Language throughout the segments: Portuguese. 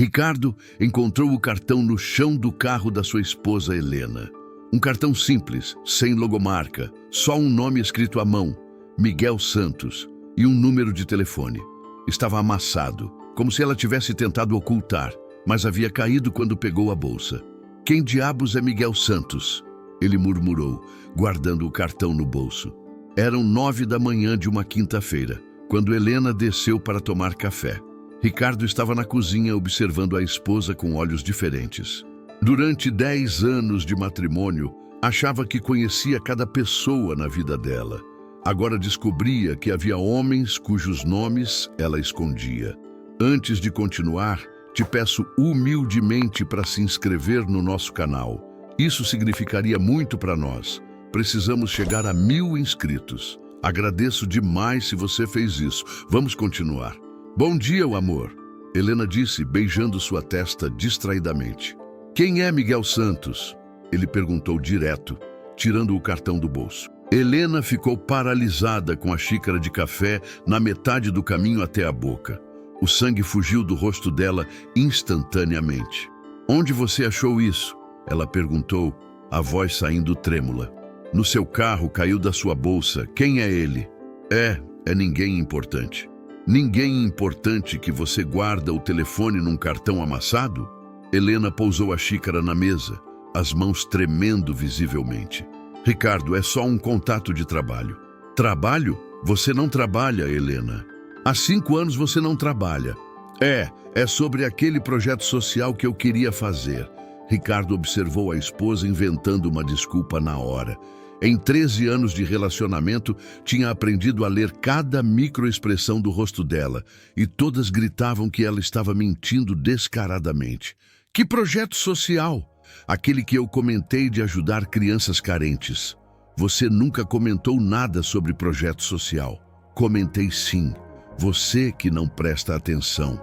Ricardo encontrou o cartão no chão do carro da sua esposa Helena. Um cartão simples, sem logomarca, só um nome escrito à mão, Miguel Santos, e um número de telefone. Estava amassado, como se ela tivesse tentado ocultar, mas havia caído quando pegou a bolsa. "Quem diabos é Miguel Santos?" ele murmurou, guardando o cartão no bolso. Eram 9 da manhã de uma quinta-feira, quando Helena desceu para tomar café. Ricardo estava na cozinha observando a esposa com olhos diferentes. Durante 10 anos de matrimônio, achava que conhecia cada pessoa na vida dela. Agora descobria que havia homens cujos nomes ela escondia. Antes de continuar, te peço humildemente para se inscrever no nosso canal. Isso significaria muito para nós. Precisamos chegar a 1000 inscritos. Agradeço demais se você fez isso. Vamos continuar. "Bom dia, amor", Helena disse, beijando sua testa distraidamente. "Quem é Miguel Santos?" ele perguntou direto, tirando o cartão do bolso. Helena ficou paralisada com a xícara de café na metade do caminho até a boca. O sangue fugiu do rosto dela instantaneamente. "Onde você achou isso?" ela perguntou, a voz saindo trêmula. "No seu carro, caiu da sua bolsa. Quem é ele?" É ninguém importante." "Ninguém importante que você guarda o telefone num cartão amassado?" Helena pousou a xícara na mesa, as mãos tremendo visivelmente. "Ricardo, é só um contato de trabalho." "Trabalho? Você não trabalha, Helena. Há 5 anos você não trabalha." É sobre aquele projeto social que eu queria fazer." Ricardo observou a esposa inventando uma desculpa na hora. Em 13 anos de relacionamento, tinha aprendido a ler cada microexpressão do rosto dela, e todas gritavam que ela estava mentindo descaradamente. "Que projeto social?" "Aquele que eu comentei de ajudar crianças carentes." "Você nunca comentou nada sobre projeto social." "Comentei sim. Você que não presta atenção."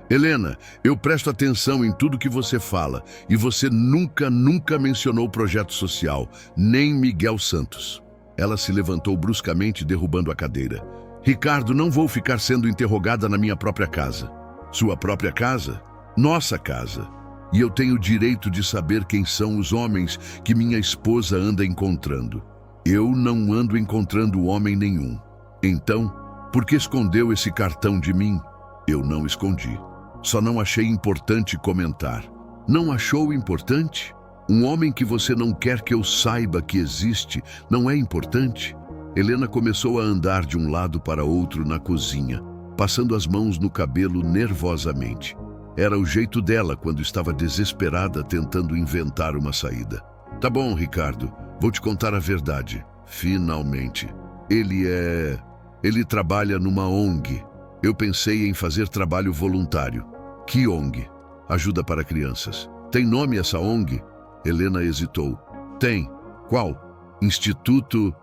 Helena, eu presto atenção em tudo que você fala, e você nunca mencionou projeto social, nem Miguel Santos." Ela se levantou bruscamente, derrubando a cadeira. "Ricardo, não vou ficar sendo interrogada na minha própria casa." "Sua própria casa?" "Nossa casa. E eu tenho o direito de saber quem são os homens que minha esposa anda encontrando." "Eu não ando encontrando homem nenhum." "Então, por que escondeu esse cartão de mim?" "Eu não escondi. Só não achei importante comentar." "Não achou importante? Um homem que você não quer que eu saiba que existe não é importante?" Helena começou a andar de um lado para outro na cozinha, passando as mãos no cabelo nervosamente. Era o jeito dela quando estava desesperada tentando inventar uma saída. "Tá bom, Ricardo, vou te contar a verdade. Finalmente. Ele trabalha numa ONG. Eu pensei em fazer trabalho voluntário." "Que ONG?" "Ajuda para crianças." "Tem nome essa ONG?" Helena hesitou. "Tem." "Qual?" Instituto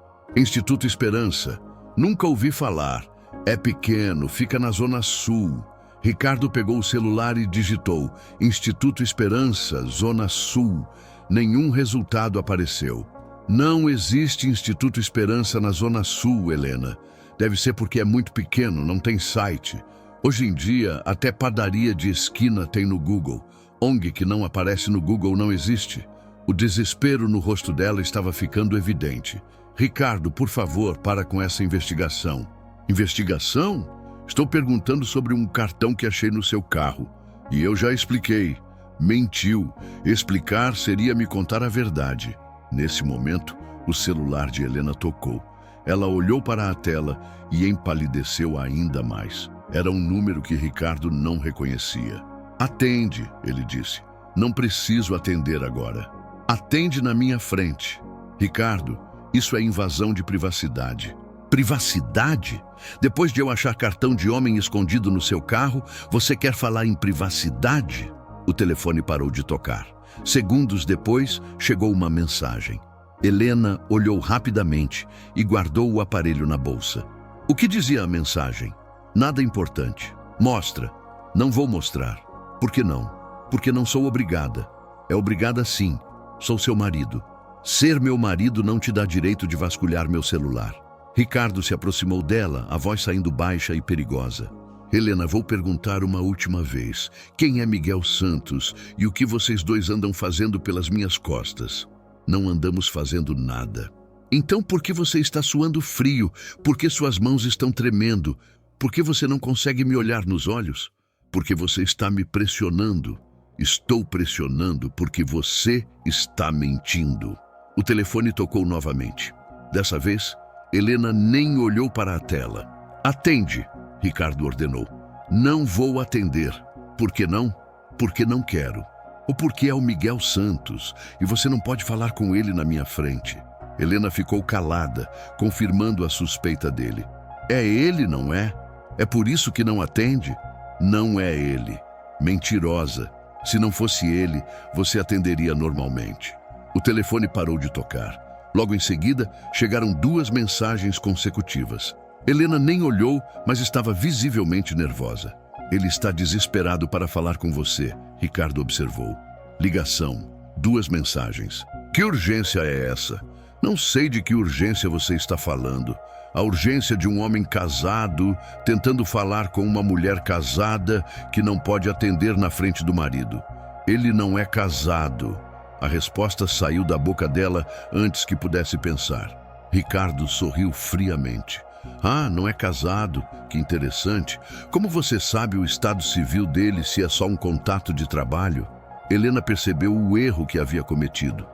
Esperança." "Nunca ouvi falar. É pequeno, fica na Zona Sul." Ricardo pegou o celular e digitou: "Instituto Esperança, Zona Sul." Nenhum resultado apareceu. "Não existe Instituto Esperança na Zona Sul, Helena. Deve ser porque é muito pequeno, não tem site. Hoje em dia, até padaria de esquina tem no Google. ONG que não aparece no Google não existe." O desespero no rosto dela estava ficando evidente. "Ricardo, por favor, para com essa investigação." "Investigação? Estou perguntando sobre um cartão que achei no seu carro. E eu já expliquei." "Mentiu. Explicar seria me contar a verdade." Nesse momento, o celular de Helena tocou. Ela olhou para a tela e empalideceu ainda mais. Era um número que Ricardo não reconhecia. "Atende", ele disse. "Não preciso atender agora." "Atende na minha frente." "Ricardo, isso é invasão de privacidade." "Privacidade? Depois de eu achar cartão de homem escondido no seu carro, você quer falar em privacidade?" O telefone parou de tocar. Segundos depois, chegou uma mensagem. Helena olhou rapidamente e guardou o aparelho na bolsa. O que dizia a mensagem? "Nada importante." "Mostra." "Não vou mostrar." "Por que não?" "Porque não sou obrigada." "É obrigada sim. Sou seu marido." "Ser meu marido não te dá direito de vasculhar meu celular." Ricardo se aproximou dela, a voz saindo baixa e perigosa. Helena, vou perguntar uma última vez. Quem é Miguel Santos e o que vocês dois andam fazendo pelas minhas costas? Não andamos fazendo nada. Então por que você está suando frio? Por que suas mãos estão tremendo? Por que você não consegue me olhar nos olhos? Porque você está me pressionando. Estou pressionando porque você está mentindo. O telefone tocou novamente. Dessa vez, Helena nem olhou para a tela. Atende, Ricardo ordenou. Não vou atender. Por que não? Porque não quero. Ou porque é o Miguel Santos e você não pode falar com ele na minha frente. Helena ficou calada, confirmando a suspeita dele. É ele, não é? É por isso que não atende? Não é ele. Mentirosa. Se não fosse ele, você atenderia normalmente. O telefone parou de tocar. Logo em seguida, chegaram 2 mensagens consecutivas. Helena nem olhou, mas estava visivelmente nervosa. Ele está desesperado para falar com você, Ricardo observou. Ligação. 2 mensagens. Que urgência é essa? Não sei de que urgência você está falando. A urgência de um homem casado tentando falar com uma mulher casada que não pode atender na frente do marido. Ele não é casado. A resposta saiu da boca dela antes que pudesse pensar. Ricardo sorriu friamente. Ah, não é casado? Que interessante. Como você sabe o estado civil dele se é só um contato de trabalho? Helena percebeu o erro que havia cometido.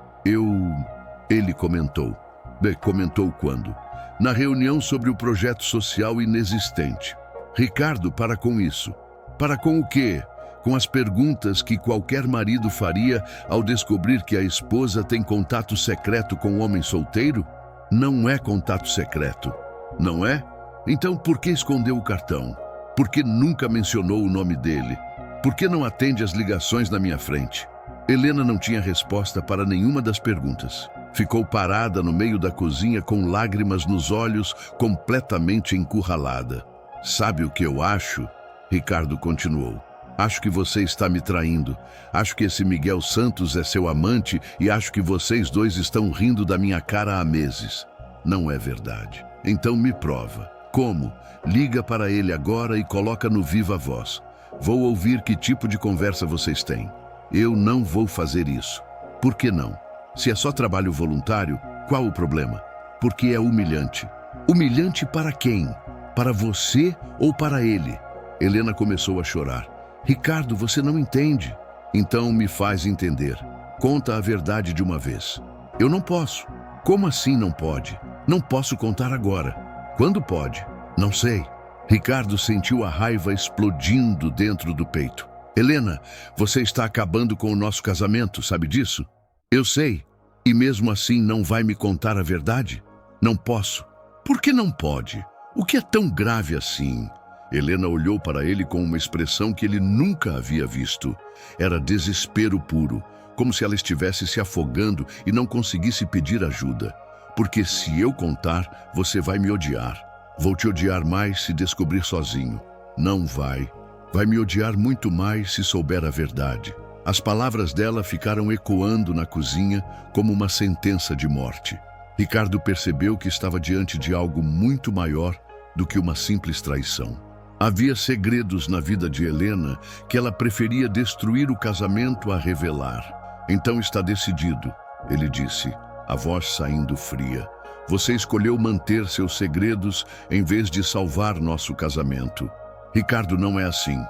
Ele comentou. Bem, comentou quando? Na reunião sobre o projeto social inexistente. Ricardo, para com isso. Para com o quê? Com as perguntas que qualquer marido faria ao descobrir que a esposa tem contato secreto com um homem solteiro? Não é contato secreto. Não é? Então por que escondeu o cartão? Por que nunca mencionou o nome dele? Por que não atende às ligações na minha frente? Helena não tinha resposta para nenhuma das perguntas. Ficou parada no meio da cozinha com lágrimas nos olhos, completamente encurralada. Sabe o que eu acho? Ricardo continuou. Acho que você está me traindo. Acho que esse Miguel Santos é seu amante e acho que vocês dois estão rindo da minha cara há meses. Não é verdade. Então me prova. Como? Liga para ele agora e coloca no viva voz. Vou ouvir que tipo de conversa vocês têm. Eu não vou fazer isso. Por que não? Se é só trabalho voluntário, qual o problema? Porque é humilhante. Humilhante para quem? Para você ou para ele? Helena começou a chorar. Ricardo, você não entende. Então me faz entender. Conta a verdade de uma vez. Eu não posso. Como assim não pode? Não posso contar agora. Quando pode? Não sei. Ricardo sentiu a raiva explodindo dentro do peito. Helena, você está acabando com o nosso casamento, sabe disso? Eu sei. E mesmo assim não vai me contar a verdade? Não posso. Por que não pode? O que é tão grave assim? Helena olhou para ele com uma expressão que ele nunca havia visto. Era desespero puro, como se ela estivesse se afogando e não conseguisse pedir ajuda. Porque se eu contar, você vai me odiar. Vou te odiar mais se descobrir sozinho. Não vai. Vai me odiar muito mais se souber a verdade. As palavras dela ficaram ecoando na cozinha como uma sentença de morte. Ricardo percebeu que estava diante de algo muito maior do que uma simples traição. Havia segredos na vida de Helena que ela preferia destruir o casamento a revelar. Então está decidido, ele disse, a voz saindo fria. Você escolheu manter seus segredos em vez de salvar nosso casamento. Ricardo, não é assim.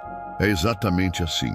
É exatamente assim.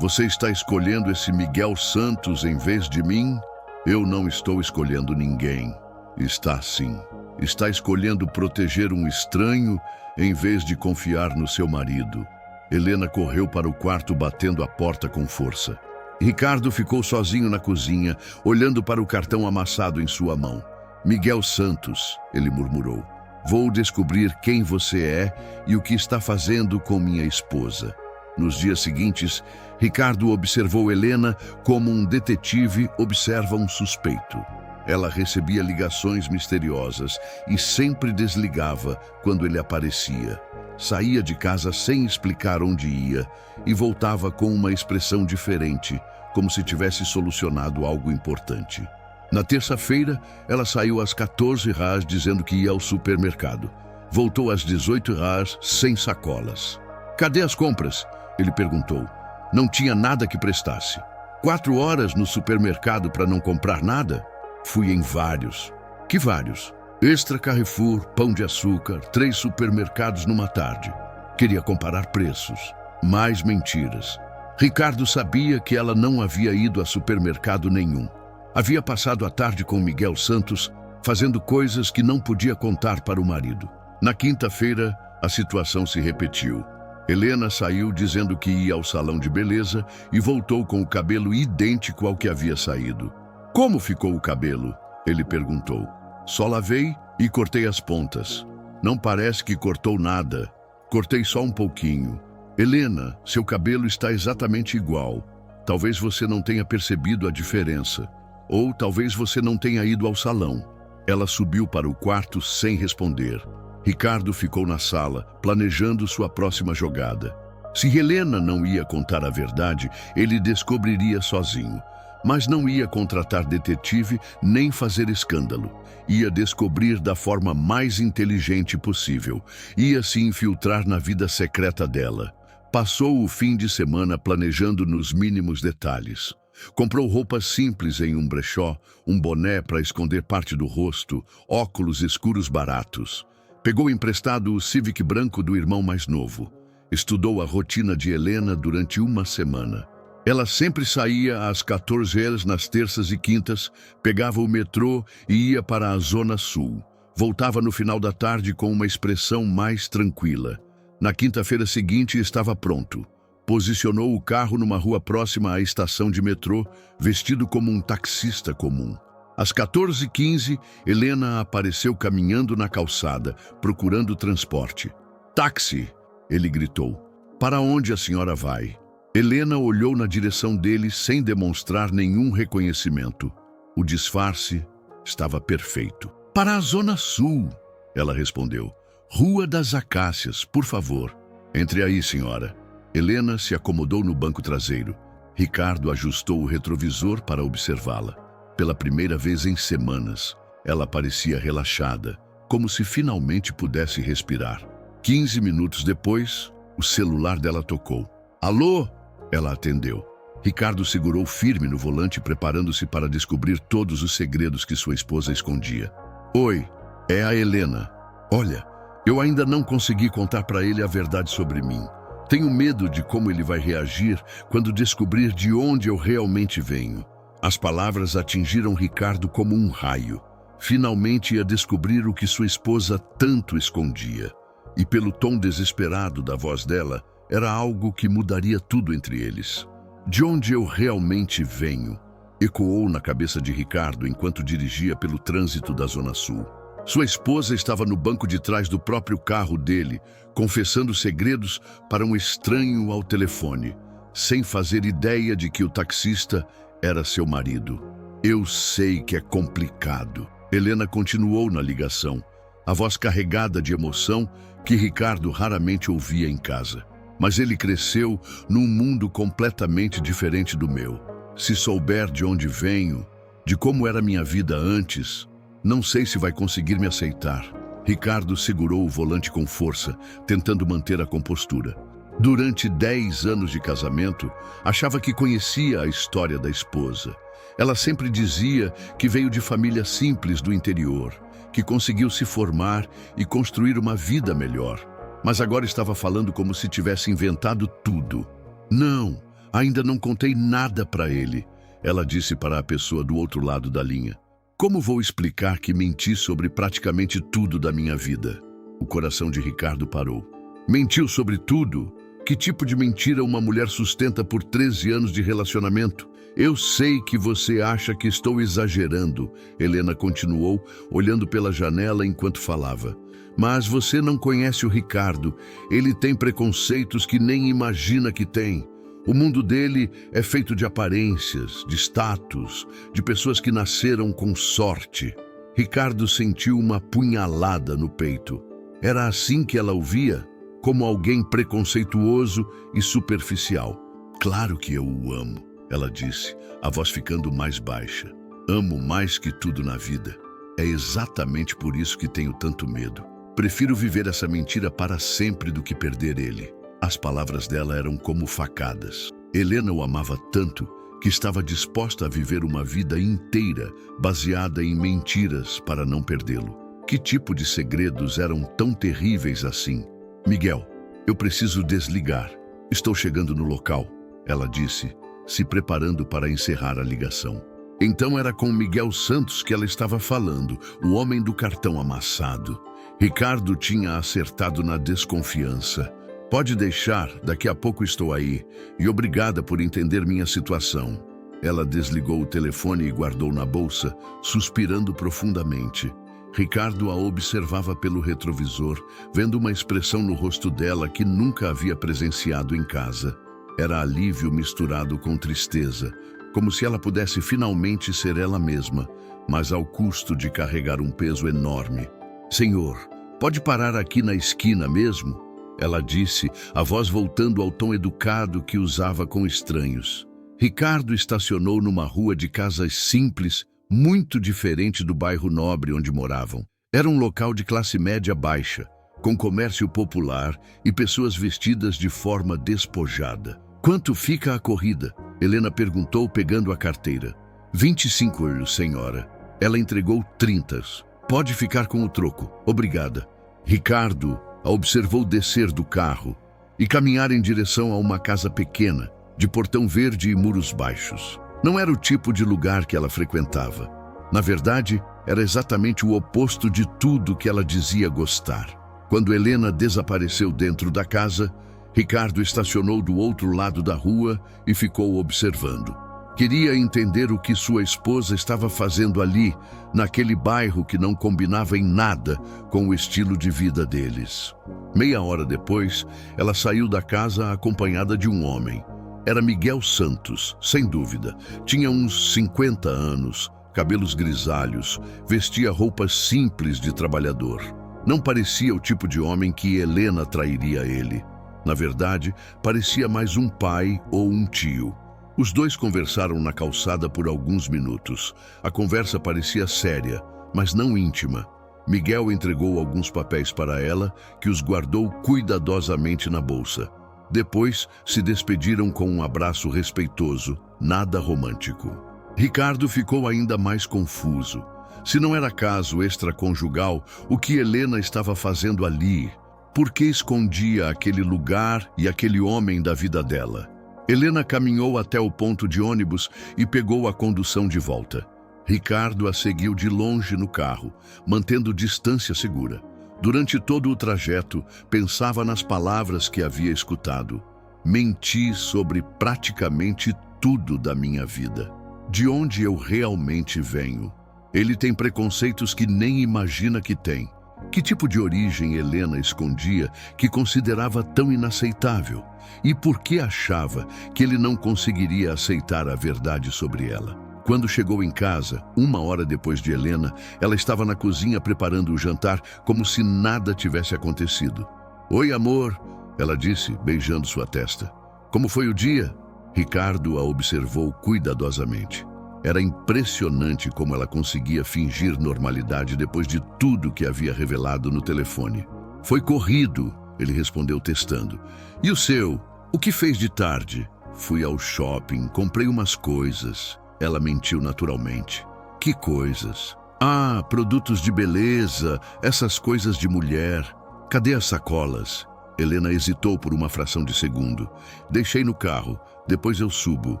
Você está escolhendo esse Miguel Santos em vez de mim? Eu não estou escolhendo ninguém. Está sim. Está escolhendo proteger um estranho em vez de confiar no seu marido. Helena correu para o quarto batendo a porta com força. Ricardo ficou sozinho na cozinha, olhando para o cartão amassado em sua mão. Miguel Santos, ele murmurou. Vou descobrir quem você é e o que está fazendo com minha esposa. Nos dias seguintes, Ricardo observou Helena como um detetive observa um suspeito. Ela recebia ligações misteriosas e sempre desligava quando ele aparecia. Saía de casa sem explicar onde ia e voltava com uma expressão diferente, como se tivesse solucionado algo importante. Na terça-feira, ela saiu às 14h dizendo que ia ao supermercado. Voltou às 18h sem sacolas. Cadê as compras? Ele perguntou. Não tinha nada que prestasse. 4 horas no supermercado para não comprar nada? Fui em vários. Que vários? Extra Carrefour, Pão de Açúcar, 3 supermercados numa tarde. Queria comparar preços. Mais mentiras. Ricardo sabia que ela não havia ido a supermercado nenhum. Havia passado a tarde com Miguel Santos, fazendo coisas que não podia contar para o marido. Na quinta-feira, a situação se repetiu. Helena saiu dizendo que ia ao salão de beleza e voltou com o cabelo idêntico ao que havia saído. Como ficou o cabelo? Ele perguntou. Só lavei e cortei as pontas. Não parece que cortou nada. Cortei só um pouquinho. Helena, seu cabelo está exatamente igual. Talvez você não tenha percebido a diferença. Ou talvez você não tenha ido ao salão. Ela subiu para o quarto sem responder. Ricardo ficou na sala, planejando sua próxima jogada. Se Helena não ia contar a verdade, ele descobriria sozinho. Mas não ia contratar detetive nem fazer escândalo. Ia descobrir da forma mais inteligente possível. Ia se infiltrar na vida secreta dela. Passou o fim de semana planejando nos mínimos detalhes. Comprou roupas simples em um brechó, um boné para esconder parte do rosto, óculos escuros baratos. Pegou emprestado o Civic branco do irmão mais novo. Estudou a rotina de Helena durante uma semana. Ela sempre saía às 14 horas nas terças e quintas, pegava o metrô e ia para a Zona Sul. Voltava no final da tarde com uma expressão mais tranquila. Na quinta-feira seguinte estava pronto. Posicionou o carro numa rua próxima à estação de metrô, vestido como um taxista comum. Às 14h15, Helena apareceu caminhando na calçada, procurando transporte. Táxi! Ele gritou. Para onde a senhora vai? Helena olhou na direção dele sem demonstrar nenhum reconhecimento. O disfarce estava perfeito. Para a Zona Sul, ela respondeu. Rua das Acácias, por favor. Entre aí, senhora. Helena se acomodou no banco traseiro. Ricardo ajustou o retrovisor para observá-la. Pela primeira vez em semanas, ela parecia relaxada, como se finalmente pudesse respirar. 15 minutos depois, o celular dela tocou. Alô? Ela atendeu. Ricardo segurou firme no volante, preparando-se para descobrir todos os segredos que sua esposa escondia. Oi, é a Helena. Olha, eu ainda não consegui contar para ele a verdade sobre mim. Tenho medo de como ele vai reagir quando descobrir de onde eu realmente venho. As palavras atingiram Ricardo como um raio. Finalmente ia descobrir o que sua esposa tanto escondia. E pelo tom desesperado da voz dela, era algo que mudaria tudo entre eles. De onde eu realmente venho? Ecoou na cabeça de Ricardo enquanto dirigia pelo trânsito da Zona Sul. Sua esposa estava no banco de trás do próprio carro dele, confessando segredos para um estranho ao telefone, sem fazer ideia de que o taxista era seu marido. Eu sei que é complicado. Helena continuou na ligação, a voz carregada de emoção que Ricardo raramente ouvia em casa. Mas ele cresceu num mundo completamente diferente do meu. Se souber de onde venho, de como era minha vida antes, não sei se vai conseguir me aceitar. Ricardo segurou o volante com força, tentando manter a compostura. Durante 10 anos de casamento, achava que conhecia a história da esposa. Ela sempre dizia que veio de família simples do interior, que conseguiu se formar e construir uma vida melhor. Mas agora estava falando como se tivesse inventado tudo. Não, ainda não contei nada para ele, ela disse para a pessoa do outro lado da linha. Como vou explicar que menti sobre praticamente tudo da minha vida? O coração de Ricardo parou. Mentiu sobre tudo? Que tipo de mentira uma mulher sustenta por 13 anos de relacionamento? Eu sei que você acha que estou exagerando, Helena continuou, olhando pela janela enquanto falava. Mas você não conhece o Ricardo. Ele tem preconceitos que nem imagina que tem. O mundo dele é feito de aparências, de status, de pessoas que nasceram com sorte. Ricardo sentiu uma punhalada no peito. Era assim que ela o via, como alguém preconceituoso e superficial. Claro que eu o amo, ela disse, a voz ficando mais baixa. Amo mais que tudo na vida. É exatamente por isso que tenho tanto medo. Prefiro viver essa mentira para sempre do que perder ele. As palavras dela eram como facadas. Helena o amava tanto que estava disposta a viver uma vida inteira baseada em mentiras para não perdê-lo. Que tipo de segredos eram tão terríveis assim? Miguel, eu preciso desligar. Estou chegando no local, ela disse, se preparando para encerrar a ligação. Então era com Miguel Santos que ela estava falando, o homem do cartão amassado. Ricardo tinha acertado na desconfiança. Pode deixar, daqui a pouco estou aí, e obrigada por entender minha situação. Ela desligou o telefone e guardou na bolsa, suspirando profundamente. Ricardo a observava pelo retrovisor, vendo uma expressão no rosto dela que nunca havia presenciado em casa. Era alívio misturado com tristeza, como se ela pudesse finalmente ser ela mesma, mas ao custo de carregar um peso enorme. Senhor, pode parar aqui na esquina mesmo? Ela disse, a voz voltando ao tom educado que usava com estranhos. Ricardo estacionou numa rua de casas simples, muito diferente do bairro nobre onde moravam. Era um local de classe média baixa, com comércio popular e pessoas vestidas de forma despojada. Quanto fica a corrida? Helena perguntou, pegando a carteira. 25 euros, senhora. Ela entregou 30. Pode ficar com o troco. Obrigada. Ricardo a observou descer do carro e caminhar em direção a uma casa pequena, de portão verde e muros baixos. Não era o tipo de lugar que ela frequentava. Na verdade, era exatamente o oposto de tudo que ela dizia gostar. Quando Helena desapareceu dentro da casa, Ricardo estacionou do outro lado da rua e ficou observando. Queria entender o que sua esposa estava fazendo ali, naquele bairro que não combinava em nada com o estilo de vida deles. Meia hora depois, ela saiu da casa acompanhada de um homem. Era Miguel Santos, sem dúvida. Tinha uns 50 anos, cabelos grisalhos, vestia roupas simples de trabalhador. Não parecia o tipo de homem que Helena trairia ele. Na verdade, parecia mais um pai ou um tio. Os dois conversaram na calçada por alguns minutos. A conversa parecia séria, mas não íntima. Miguel entregou alguns papéis para ela, que os guardou cuidadosamente na bolsa. Depois, se despediram com um abraço respeitoso, nada romântico. Ricardo ficou ainda mais confuso. Se não era caso extraconjugal, o que Helena estava fazendo ali? Por que escondia aquele lugar e aquele homem da vida dela? Helena caminhou até o ponto de ônibus e pegou a condução de volta. Ricardo a seguiu de longe no carro, mantendo distância segura. Durante todo o trajeto, pensava nas palavras que havia escutado. Menti sobre praticamente tudo da minha vida. De onde eu realmente venho? Ele tem preconceitos que nem imagina que tem. Que tipo de origem Helena escondia que considerava tão inaceitável? E por que achava que ele não conseguiria aceitar a verdade sobre ela? Quando chegou em casa, 1 hora depois de Helena, ela estava na cozinha preparando o jantar como se nada tivesse acontecido. Oi, amor, ela disse, beijando sua testa. Como foi o dia? Ricardo a observou cuidadosamente. Era impressionante como ela conseguia fingir normalidade depois de tudo que havia revelado no telefone. Foi corrido, ele respondeu testando. E o seu? O que fez de tarde? Fui ao shopping, comprei umas coisas. Ela mentiu naturalmente. Que coisas? Ah, produtos de beleza, essas coisas de mulher. Cadê as sacolas? Helena hesitou por uma fração de segundo. Deixei no carro, depois eu subo.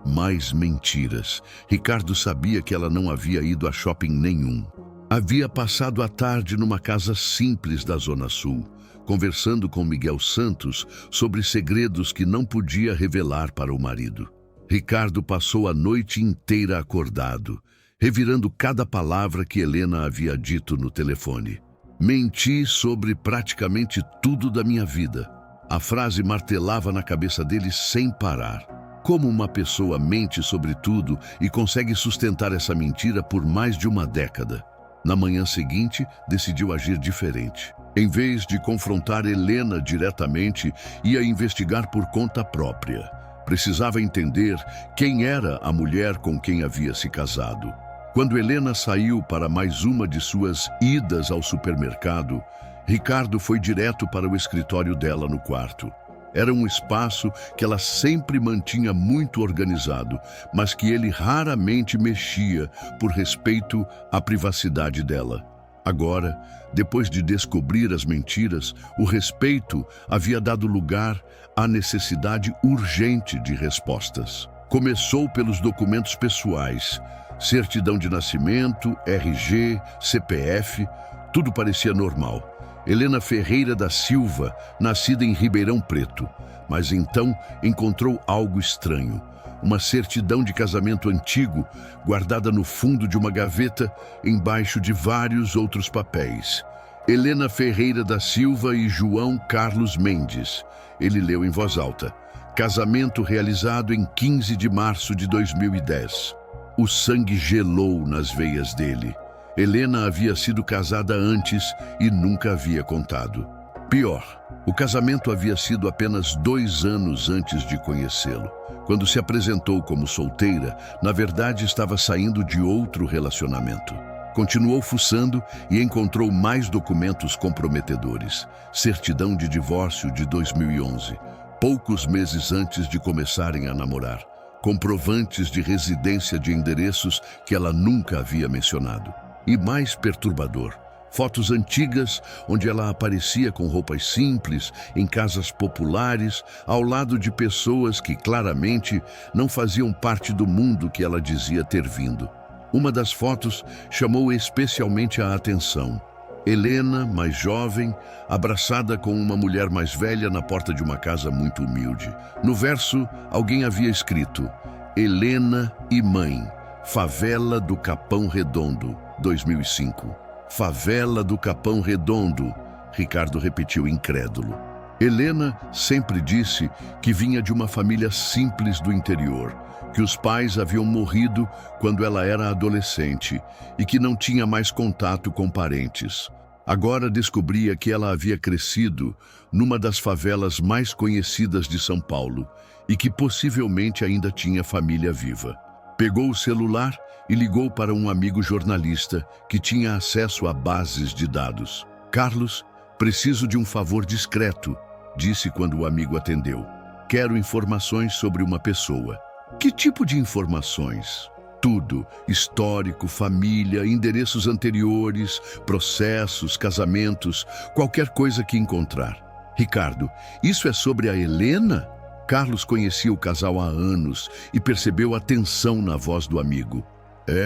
Mais mentiras. Ricardo sabia que ela não havia ido a shopping nenhum. Havia passado a tarde numa casa simples da Zona Sul, conversando com Miguel Santos sobre segredos que não podia revelar para o marido. Ricardo passou a noite inteira acordado, revirando cada palavra que Helena havia dito no telefone. Menti sobre praticamente tudo da minha vida. A frase martelava na cabeça dele sem parar. Como uma pessoa mente sobre tudo e consegue sustentar essa mentira por mais de uma década? Na manhã seguinte, decidiu agir diferente. Em vez de confrontar Helena diretamente, ia investigar por conta própria. Precisava entender quem era a mulher com quem havia se casado. Quando Helena saiu para mais uma de suas idas ao supermercado, Ricardo foi direto para o escritório dela no quarto. Era um espaço que ela sempre mantinha muito organizado, mas que ele raramente mexia por respeito à privacidade dela. Agora, depois de descobrir as mentiras, o respeito havia dado lugar à necessidade urgente de respostas. Começou pelos documentos pessoais, certidão de nascimento, RG, CPF, tudo parecia normal. Helena Ferreira da Silva, nascida em Ribeirão Preto, mas então encontrou algo estranho. Uma certidão de casamento antigo, guardada no fundo de uma gaveta, embaixo de vários outros papéis. Helena Ferreira da Silva e João Carlos Mendes. Ele leu em voz alta. Casamento realizado em 15 de março de 2010. O sangue gelou nas veias dele. Helena havia sido casada antes e nunca havia contado. Pior, o casamento havia sido apenas 2 anos antes de conhecê-lo. Quando se apresentou como solteira, na verdade estava saindo de outro relacionamento. Continuou fuçando e encontrou mais documentos comprometedores. Certidão de divórcio de 2011, poucos meses antes de começarem a namorar. Comprovantes de residência de endereços que ela nunca havia mencionado. E mais perturbador, fotos antigas onde ela aparecia com roupas simples, em casas populares, ao lado de pessoas que claramente não faziam parte do mundo que ela dizia ter vindo. Uma das fotos chamou especialmente a atenção. Helena, mais jovem, abraçada com uma mulher mais velha na porta de uma casa muito humilde. No verso, alguém havia escrito: Helena e mãe, favela do Capão Redondo, 2005. Favela do Capão Redondo, Ricardo repetiu incrédulo. Helena sempre disse que vinha de uma família simples do interior, que os pais haviam morrido quando ela era adolescente e que não tinha mais contato com parentes. Agora descobria que ela havia crescido numa das favelas mais conhecidas de São Paulo e que possivelmente ainda tinha família viva. Pegou o celular e ligou para um amigo jornalista que tinha acesso a bases de dados. Carlos, preciso de um favor discreto, disse quando o amigo atendeu. Quero informações sobre uma pessoa. Que tipo de informações? Tudo, histórico, família, endereços anteriores, processos, casamentos, qualquer coisa que encontrar. Ricardo, isso é sobre a Helena? Carlos conhecia o casal há anos e percebeu a tensão na voz do amigo.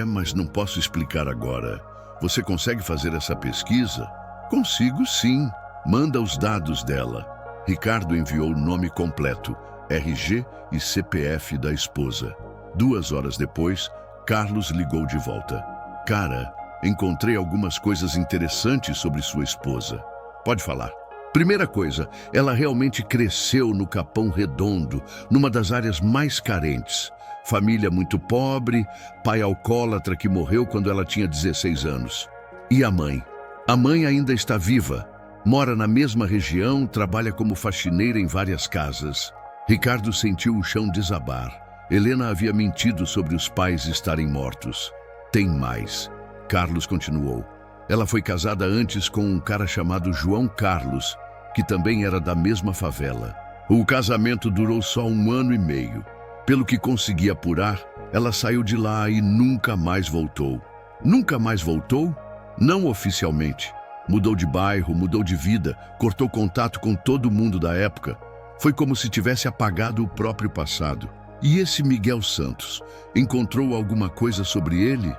Mas não posso explicar agora. Você consegue fazer essa pesquisa? Consigo, sim. Manda os dados dela. Ricardo enviou o nome completo, RG e CPF da esposa. 2 horas depois, Carlos ligou de volta. Cara, encontrei algumas coisas interessantes sobre sua esposa. Pode falar. Primeira coisa, ela realmente cresceu no Capão Redondo, numa das áreas mais carentes. Família muito pobre, pai alcoólatra que morreu quando ela tinha 16 anos. E a mãe? A mãe ainda está viva, mora na mesma região, trabalha como faxineira em várias casas. Ricardo sentiu o chão desabar. Helena havia mentido sobre os pais estarem mortos. Tem mais. Carlos continuou. Ela foi casada antes com um cara chamado João Carlos, que também era da mesma favela. O casamento durou só 1 ano e meio. Pelo que consegui apurar, ela saiu de lá e nunca mais voltou. Nunca mais voltou? Não oficialmente. Mudou de bairro, mudou de vida, cortou contato com todo mundo da época. Foi como se tivesse apagado o próprio passado. E esse Miguel Santos, encontrou alguma coisa sobre ele?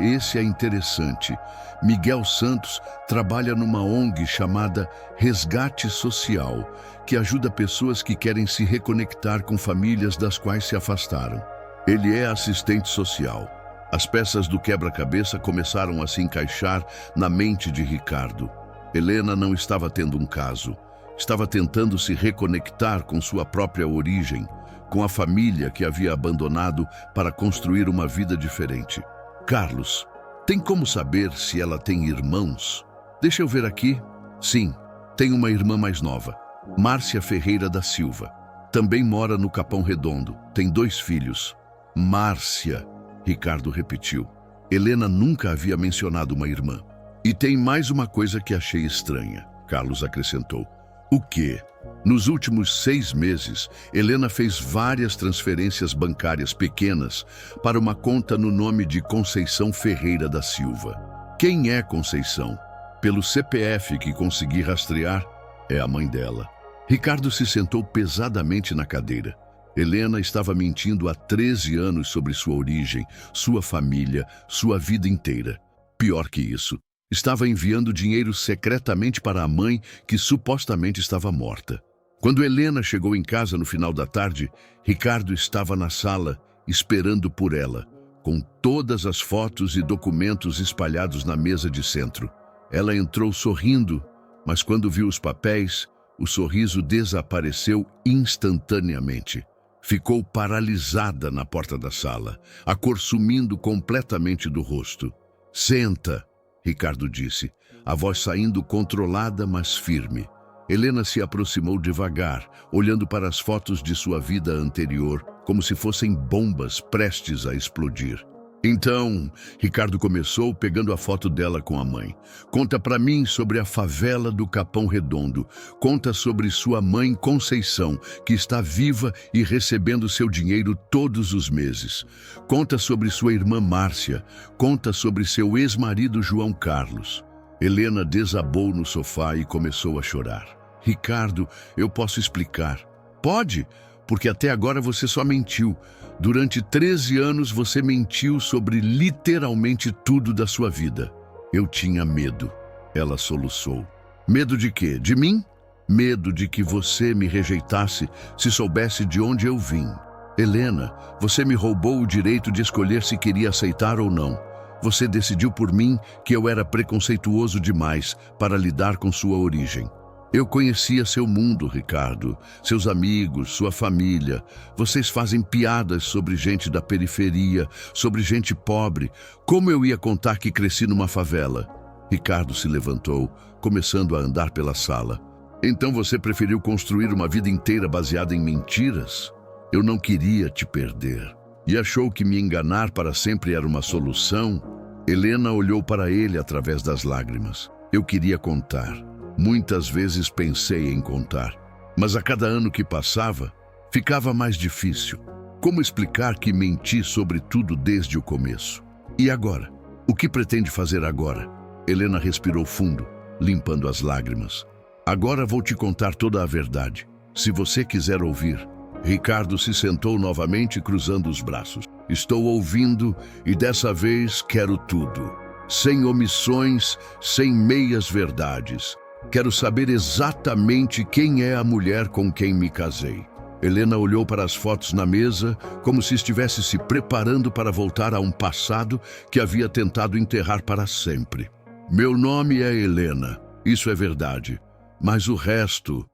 Esse é interessante. Miguel Santos trabalha numa ONG chamada Resgate Social, que ajuda pessoas que querem se reconectar com famílias das quais se afastaram. Ele é assistente social. As peças do quebra-cabeça começaram a se encaixar na mente de Ricardo. Helena não estava tendo um caso. Estava tentando se reconectar com sua própria origem, com a família que havia abandonado para construir uma vida diferente. Carlos, tem como saber se ela tem irmãos? Deixa eu ver aqui. Sim, tem uma irmã mais nova, Márcia Ferreira da Silva. Também mora no Capão Redondo. Tem 2 filhos. Márcia, Ricardo repetiu. Helena nunca havia mencionado uma irmã. E tem mais uma coisa que achei estranha, Carlos acrescentou. O quê? Nos últimos 6 meses, Helena fez várias transferências bancárias pequenas para uma conta no nome de Conceição Ferreira da Silva. Quem é Conceição? Pelo CPF que consegui rastrear, é a mãe dela. Ricardo se sentou pesadamente na cadeira. Helena estava mentindo há 13 anos sobre sua origem, sua família, sua vida inteira. Pior que isso, estava enviando dinheiro secretamente para a mãe que supostamente estava morta. Quando Helena chegou em casa no final da tarde, Ricardo estava na sala, esperando por ela, com todas as fotos e documentos espalhados na mesa de centro. Ela entrou sorrindo, mas quando viu os papéis, o sorriso desapareceu instantaneamente. Ficou paralisada na porta da sala, a cor sumindo completamente do rosto. "Senta", Ricardo disse, a voz saindo controlada, mas firme. Helena se aproximou devagar, olhando para as fotos de sua vida anterior, como se fossem bombas prestes a explodir. "Então", Ricardo começou, pegando a foto dela com a mãe. "Conta pra mim sobre a favela do Capão Redondo. Conta sobre sua mãe Conceição, que está viva e recebendo seu dinheiro todos os meses. Conta sobre sua irmã Márcia. Conta sobre seu ex-marido João Carlos." Helena desabou no sofá e começou a chorar. "Ricardo, eu posso explicar." "Pode, porque até agora você só mentiu. Durante 13 anos você mentiu sobre literalmente tudo da sua vida." "Eu tinha medo", ela soluçou. "Medo de quê? De mim?" "Medo de que você me rejeitasse se soubesse de onde eu vim." "Helena, você me roubou o direito de escolher se queria aceitar ou não. Você decidiu por mim que eu era preconceituoso demais para lidar com sua origem." "Eu conhecia seu mundo, Ricardo, seus amigos, sua família. Vocês fazem piadas sobre gente da periferia, sobre gente pobre. Como eu ia contar que cresci numa favela?" Ricardo se levantou, começando a andar pela sala. "Então você preferiu construir uma vida inteira baseada em mentiras? Eu não queria te perder. E achou que me enganar para sempre era uma solução?" Helena olhou para ele através das lágrimas. "Eu queria contar. Muitas vezes pensei em contar. Mas a cada ano que passava, ficava mais difícil. Como explicar que menti sobre tudo desde o começo? E agora? O que pretende fazer agora?" Helena respirou fundo, limpando as lágrimas. "Agora vou te contar toda a verdade, se você quiser ouvir." Ricardo se sentou novamente, cruzando os braços. "Estou ouvindo e dessa vez quero tudo. Sem omissões, sem meias verdades. Quero saber exatamente quem é a mulher com quem me casei." Helena olhou para as fotos na mesa, como se estivesse se preparando para voltar a um passado que havia tentado enterrar para sempre. "Meu nome é Helena, isso é verdade. Mas o resto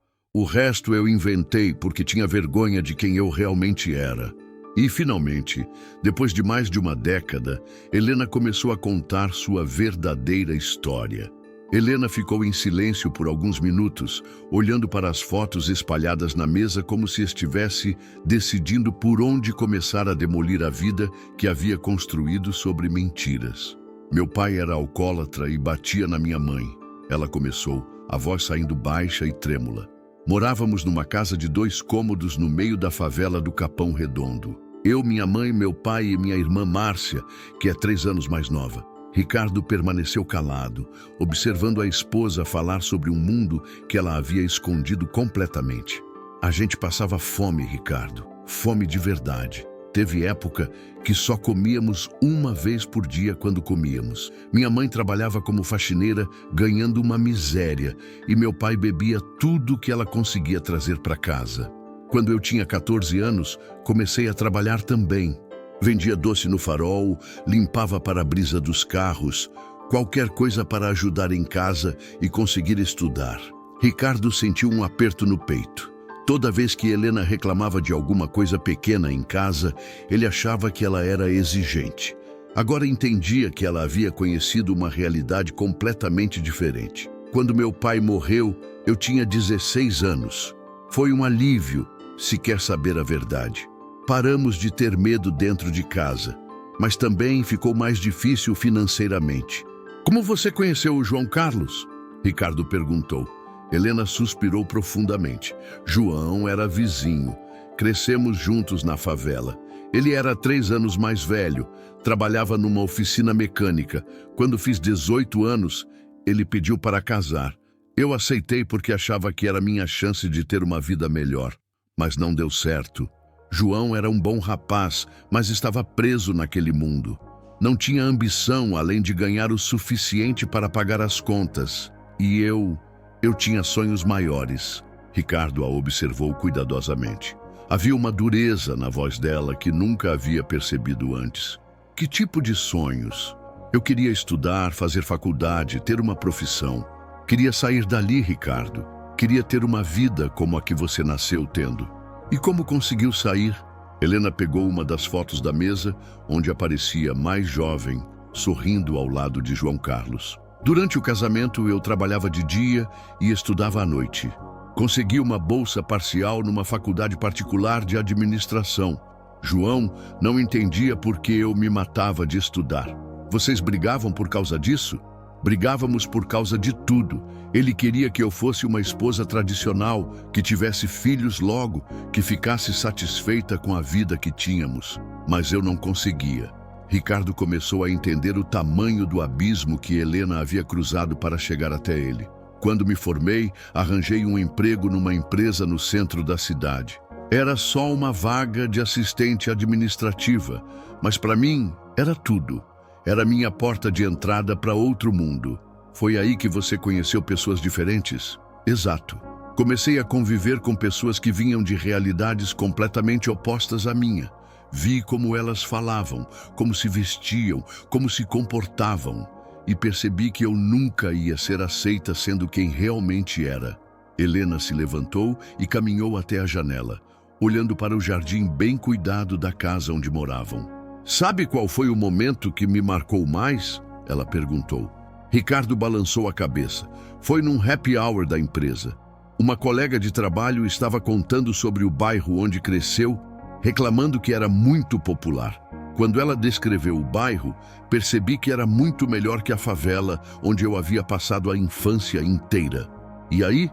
eu inventei porque tinha vergonha de quem eu realmente era." E, finalmente, depois de mais de uma década, Helena começou a contar sua verdadeira história. Helena ficou em silêncio por alguns minutos, olhando para as fotos espalhadas na mesa como se estivesse decidindo por onde começar a demolir a vida que havia construído sobre mentiras. "Meu pai era alcoólatra e batia na minha mãe", ela começou, a voz saindo baixa e trêmula. "Morávamos numa casa de 2 cômodos no meio da favela do Capão Redondo. Eu, minha mãe, meu pai e minha irmã Márcia, que é 3 anos mais nova." Ricardo permaneceu calado, observando a esposa falar sobre um mundo que ela havia escondido completamente. "A gente passava fome, Ricardo. Fome de verdade. Teve época que só comíamos uma vez por dia quando comíamos. Minha mãe trabalhava como faxineira, ganhando uma miséria, e meu pai bebia tudo que ela conseguia trazer para casa. Quando eu tinha 14 anos, comecei a trabalhar também. Vendia doce no farol, limpava para-brisa dos carros, qualquer coisa para ajudar em casa e conseguir estudar." Ricardo sentiu um aperto no peito. Toda vez que Helena reclamava de alguma coisa pequena em casa, ele achava que ela era exigente. Agora entendia que ela havia conhecido uma realidade completamente diferente. "Quando meu pai morreu, eu tinha 16 anos. Foi um alívio, se quer saber a verdade. Paramos de ter medo dentro de casa, mas também ficou mais difícil financeiramente." "Como você conheceu o João Carlos?" Ricardo perguntou. Helena suspirou profundamente. João era vizinho. Crescemos juntos na favela. Ele era 3 anos mais velho. Trabalhava numa oficina mecânica. Quando fiz 18 anos, ele pediu para casar. Eu aceitei porque achava que era minha chance de ter uma vida melhor. Mas não deu certo. João era um bom rapaz, mas estava preso naquele mundo. Não tinha ambição além de ganhar o suficiente para pagar as contas. E eu tinha sonhos maiores. Ricardo a observou cuidadosamente. Havia uma dureza na voz dela que nunca havia percebido antes. Que tipo de sonhos? Eu queria estudar, fazer faculdade, ter uma profissão. Queria sair dali, Ricardo. Queria ter uma vida como a que você nasceu tendo. E como conseguiu sair? Helena pegou uma das fotos da mesa, onde aparecia mais jovem, sorrindo ao lado de João Carlos. Durante o casamento, eu trabalhava de dia e estudava à noite. Consegui uma bolsa parcial numa faculdade particular de administração. João não entendia por que eu me matava de estudar. Vocês brigavam por causa disso? Brigávamos por causa de tudo. Ele queria que eu fosse uma esposa tradicional, que tivesse filhos logo, que ficasse satisfeita com a vida que tínhamos. Mas eu não conseguia. Ricardo começou a entender o tamanho do abismo que Helena havia cruzado para chegar até ele. Quando me formei, arranjei um emprego numa empresa no centro da cidade. Era só uma vaga de assistente administrativa, mas para mim era tudo. Era minha porta de entrada para outro mundo. Foi aí que você conheceu pessoas diferentes? Exato. Comecei a conviver com pessoas que vinham de realidades completamente opostas à minha. Vi como elas falavam, como se vestiam, como se comportavam. E percebi que eu nunca ia ser aceita sendo quem realmente era. Helena se levantou e caminhou até a janela, olhando para o jardim bem cuidado da casa onde moravam. Sabe qual foi o momento que me marcou mais? Ela perguntou. Ricardo balançou a cabeça. Foi num happy hour da empresa. Uma colega de trabalho estava contando sobre o bairro onde cresceu, reclamando que era muito popular. Quando ela descreveu o bairro, percebi que era muito melhor que a favela onde eu havia passado a infância inteira. E aí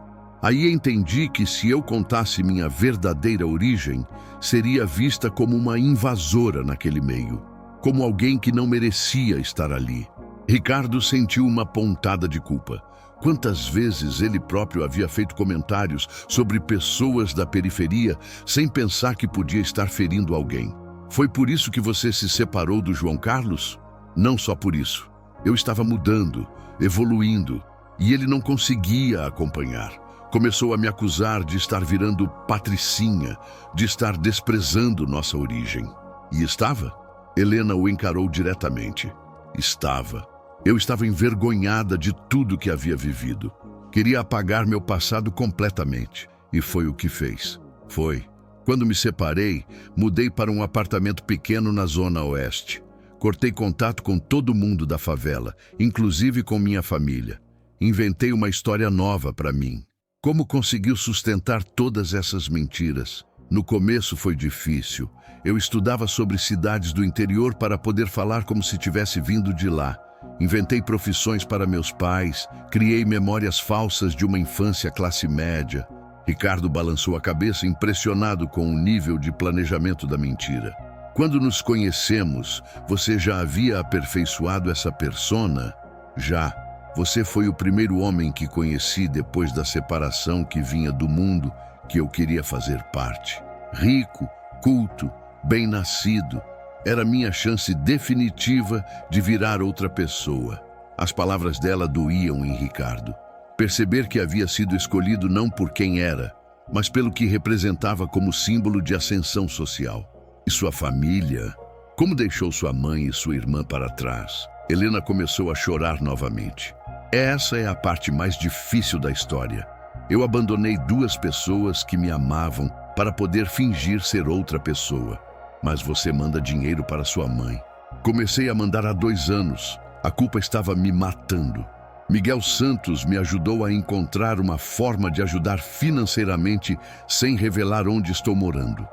entendi que se eu contasse minha verdadeira origem, seria vista como uma invasora naquele meio, como alguém que não merecia estar ali. Ricardo sentiu uma pontada de culpa. Quantas vezes ele próprio havia feito comentários sobre pessoas da periferia sem pensar que podia estar ferindo alguém. Foi por isso que você se separou do João Carlos? Não só por isso. Eu estava mudando, evoluindo, e ele não conseguia acompanhar. Começou a me acusar de estar virando patricinha, de estar desprezando nossa origem. E estava? Helena o encarou diretamente. Estava. Eu estava envergonhada de tudo que havia vivido. Queria apagar meu passado completamente. E foi o que fez. Foi. Quando me separei, mudei para um apartamento pequeno na Zona Oeste. Cortei contato com todo mundo da favela, inclusive com minha família. Inventei uma história nova para mim. Como conseguiu sustentar todas essas mentiras? No começo foi difícil. Eu estudava sobre cidades do interior para poder falar como se tivesse vindo de lá. Inventei profissões para meus pais, criei memórias falsas de uma infância classe média. Ricardo balançou a cabeça, impressionado com o nível de planejamento da mentira. Quando nos conhecemos, você já havia aperfeiçoado essa persona? Já. Você foi o primeiro homem que conheci depois da separação que vinha do mundo que eu queria fazer parte. Rico, culto, bem-nascido. Era minha chance definitiva de virar outra pessoa. As palavras dela doíam em Ricardo. Perceber que havia sido escolhido não por quem era, mas pelo que representava como símbolo de ascensão social. E sua família? Como deixou sua mãe e sua irmã para trás? Helena começou a chorar novamente. Essa é a parte mais difícil da história. Eu abandonei 2 pessoas que me amavam para poder fingir ser outra pessoa. Mas você manda dinheiro para sua mãe. Comecei a mandar há 2 anos. A culpa estava me matando. Miguel Santos me ajudou a encontrar uma forma de ajudar financeiramente sem revelar onde estou morando.